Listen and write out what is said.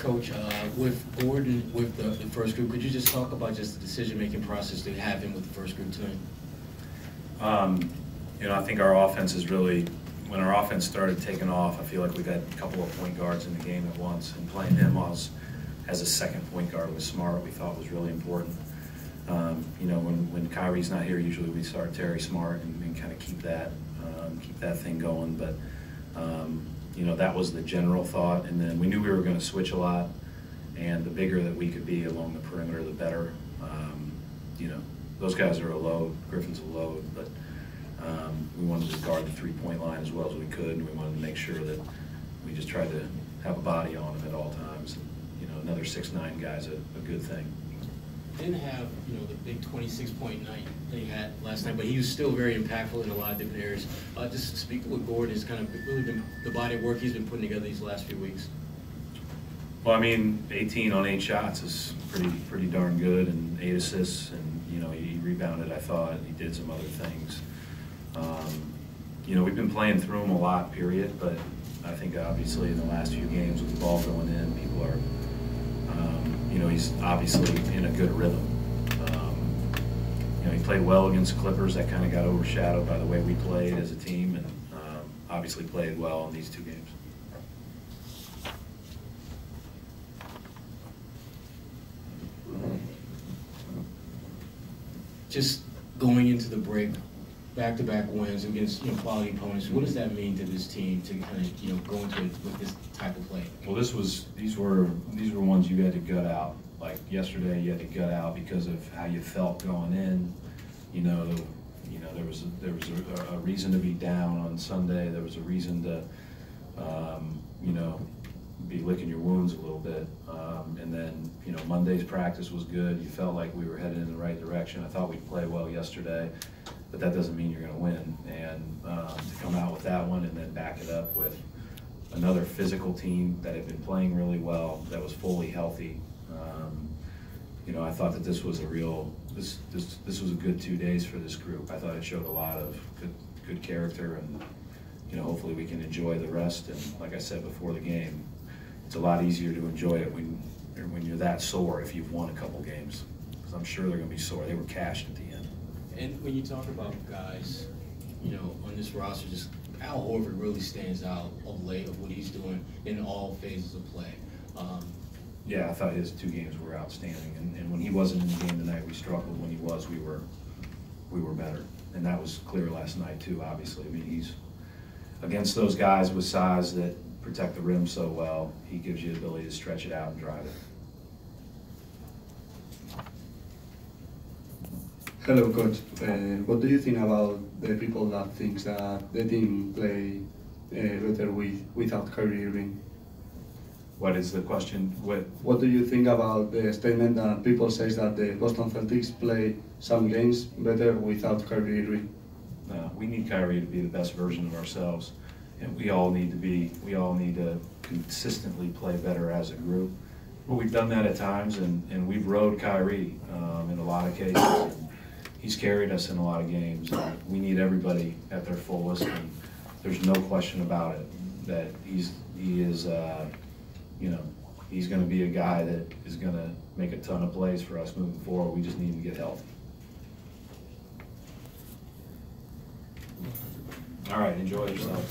Coach, with Gordon, with the first group, could you just talk about just the decision-making process to have him with the first group tonight? You know, I think our offense is really, when our offense started taking off, I feel like we got a couple of point guards in the game at once, and playing him as a second point guard with Smart we thought was really important. You know, when Kyrie's not here, usually we start Terry Smart and kind of keep that thing going. But you know, that was the general thought. And then we knew we were going to switch a lot, and the bigger that we could be along the perimeter, the better. You know, those guys are a load. Griffin's a load, but we wanted to guard the three-point line as well as we could, and we wanted to make sure that we just tried to have a body on him at all times. And, you know, another 6'9" guy's a good thing. Didn't have, you know, the big 26-point night that he had last night, but he was still very impactful in a lot of different areas. Just speaking with Gordon, has kind of really been the body of work he's been putting together these last few weeks. Well, I mean, 18 on 8 shots is pretty darn good, and 8 assists, and you know, he rebounded. I thought he did some other things. You know, we've been playing through him a lot, period. But I think obviously in the last few games with the ball going in, people are. You know, he's obviously in a good rhythm. You know, he played well against the Clippers. That kind of got overshadowed by the way we played as a team, and obviously played well in these 2 games. Just going into the break, back-to-back wins against, you know, quality opponents. What does that mean to this team to kind of, you know, go into it with this type of play? Well, these were ones you had to gut out. Like yesterday, you had to gut out because of how you felt going in. You know, there was a reason to be down on Sunday. There was a reason to, you know, be licking your wounds a little bit. And then, you know, Monday's practice was good. You felt like we were headed in the right direction. I thought we'd play well yesterday, but that doesn't mean you're going to win. And to come out with that one and then back it up with another physical team that had been playing really well, that was fully healthy. You know, I thought that this was a real, this was a good 2 days for this group. I thought it showed a lot of good character, and you know, hopefully we can enjoy the rest. And like I said before the game, it's a lot easier to enjoy it when you're that sore if you've won a couple games, because I'm sure they're going to be sore. They were cashed at the end. And when you talk about guys, you know, on this roster, just Al Horford really stands out of late of what he's doing in all phases of play. Yeah, I thought his 2 games were outstanding, and when he wasn't in the game tonight, we struggled. When he was, we were better, and that was clear last night too. Obviously, I mean, he's against those guys with size that protect the rim so well. He gives you the ability to stretch it out and drive it. Hello, Coach. What do you think about the people that thinks that the team play better without Kyrie Irving? What is the question? What do you think about the statement that people say that the Boston Celtics play some games better without Kyrie Irving? We need Kyrie to be the best version of ourselves, and we all need to consistently play better as a group. But we've done that at times, and we've rode Kyrie in a lot of cases. He's carried us in a lot of games. And we need everybody at their fullest, and there's no question about it that he is. You know, he's going to be a guy that is going to make a ton of plays for us moving forward. We just need him to get healthy. All right, enjoy yourselves.